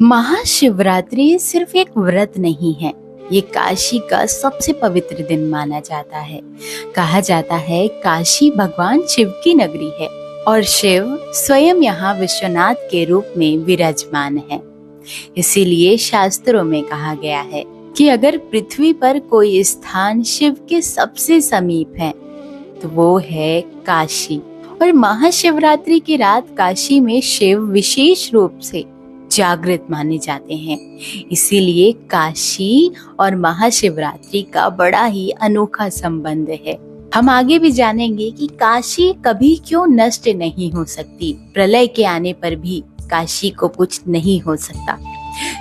महाशिवरात्रि सिर्फ एक व्रत नहीं है, ये काशी का सबसे पवित्र दिन माना जाता है। कहा जाता है काशी भगवान शिव की नगरी है और शिव स्वयं यहाँ विश्वनाथ के रूप में विराजमान है। इसीलिए शास्त्रों में कहा गया है कि अगर पृथ्वी पर कोई स्थान शिव के सबसे समीप है तो वो है काशी। और महाशिवरात्रि की रात काशी में शिव विशेष रूप से जागृत माने जाते हैं। इसीलिए काशी और महाशिवरात्रि का बड़ा ही अनोखा संबंध है। हम आगे भी जानेंगे कि काशी कभी क्यों नष्ट नहीं हो सकती। प्रलय के आने पर भी काशी को कुछ नहीं हो सकता।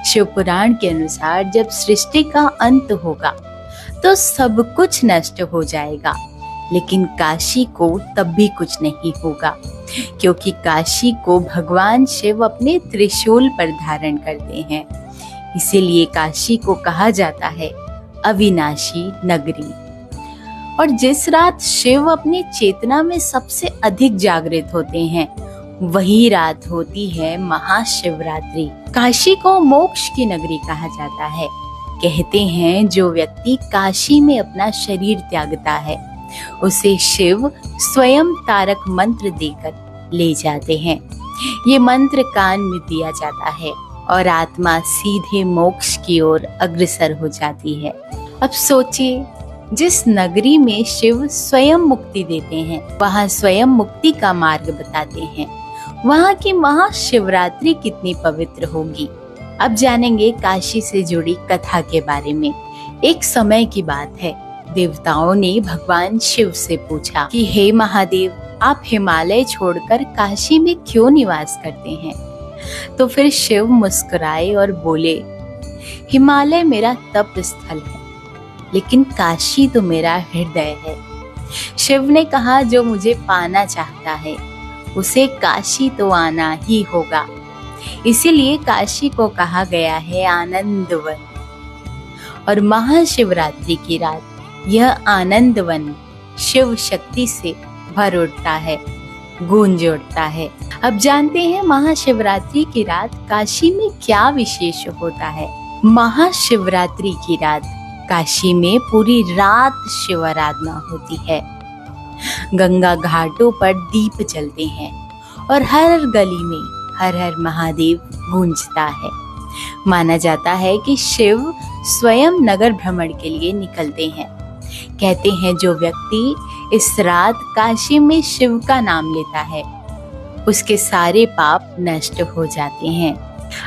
शिव पुराण के अनुसार जब सृष्टि का अंत होगा तो सब कुछ नष्ट हो जाएगा, लेकिन काशी को तब भी कुछ नहीं होगा, क्योंकि काशी को भगवान शिव अपने त्रिशूल पर धारण करते हैं। इसीलिए काशी को कहा जाता है अविनाशी नगरी। और जिस रात शिव अपनी चेतना में सबसे अधिक जागृत होते हैं वही रात होती है महाशिवरात्रि। काशी को मोक्ष की नगरी कहा जाता है। कहते हैं जो व्यक्ति काशी में अपना शरीर त्यागता है उसे शिव स्वयं तारक मंत्र देकर ले जाते हैं। ये मंत्र कान में दिया जाता है और आत्मा सीधे मोक्ष की ओर अग्रसर हो जाती है। अब सोचिए, जिस नगरी में शिव स्वयं मुक्ति देते हैं, वहाँ स्वयं मुक्ति का मार्ग बताते हैं, वहाँ की महाशिवरात्रि कितनी पवित्र होगी। अब जानेंगे काशी से जुड़ी कथा के बारे में। एक समय की बात है, देवताओं ने भगवान शिव से पूछा कि हे महादेव, आप हिमालय छोड़कर काशी में क्यों निवास करते हैं? तो फिर शिव मुस्कुराए और बोले, हिमालय मेरा तप स्थल है, लेकिन काशी तो मेरा हृदय है। शिव ने कहा, जो मुझे पाना चाहता है उसे काशी तो आना ही होगा। इसीलिए काशी को कहा गया है आनंदवन। और महाशिवरात्रि की रात यह आनंदवन शिव शक्ति से भर उठता है, गूंज उठता है। अब जानते हैं महाशिवरात्रि की रात काशी में क्या विशेष होता है। महाशिवरात्रि की रात काशी में पूरी रात शिव आराधना होती है। गंगा घाटों पर दीप जलते हैं और हर गली में हर हर महादेव गूंजता है। माना जाता है कि शिव स्वयं नगर भ्रमण के लिए निकलते हैं। कहते हैं जो व्यक्ति इस रात काशी में शिव का नाम लेता है उसके सारे पाप नष्ट हो जाते हैं।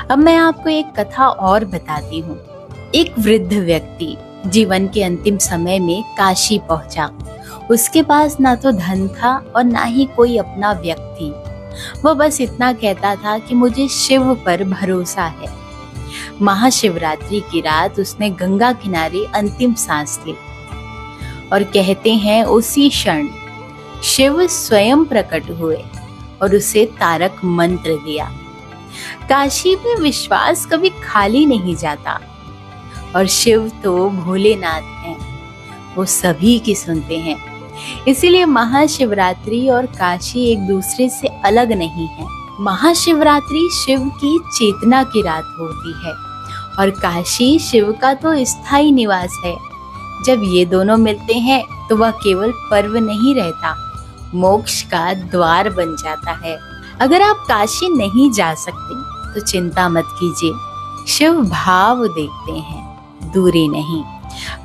अब मैं आपको एक कथा और बताती हूँ। एक वृद्ध व्यक्ति जीवन के अंतिम समय में काशी पहुंचा। उसके पास ना तो धन था और ना ही कोई अपना व्यक्ति। वह बस इतना कहता था कि मुझे शिव पर भरोसा है। महाशिवरात्रि की रात उसने गंगा किनारे अंतिम सांस ली और कहते हैं उसी क्षण शिव स्वयं प्रकट हुए और उसे तारक मंत्र दिया। काशी में विश्वास कभी खाली नहीं जाता और शिव तो भोलेनाथ हैं, वो सभी की सुनते हैं। इसीलिए महाशिवरात्रि और काशी एक दूसरे से अलग नहीं है। महाशिवरात्रि शिव की चेतना की रात होती है और काशी शिव का तो स्थायी निवास है। जब ये दोनों मिलते हैं तो वह केवल पर्व नहीं रहता, मोक्ष का द्वार बन जाता है। अगर आप काशी नहीं जा सकते तो चिंता मत कीजिए, शिव भाव देखते हैं, दूरी नहीं।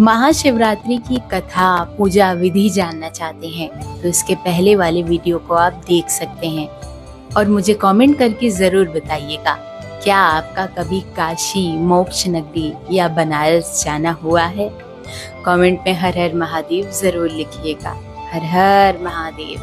महाशिवरात्रि की कथा, पूजा विधि जानना चाहते हैं तो इसके पहले वाले वीडियो को आप देख सकते हैं। और मुझे कमेंट करके जरूर बताइएगा, क्या आपका कभी काशी, मोक्ष नगरी या बनारस जाना हुआ है? कमेंट में हर हर महादेव जरूर लिखिएगा। हर हर महादेव।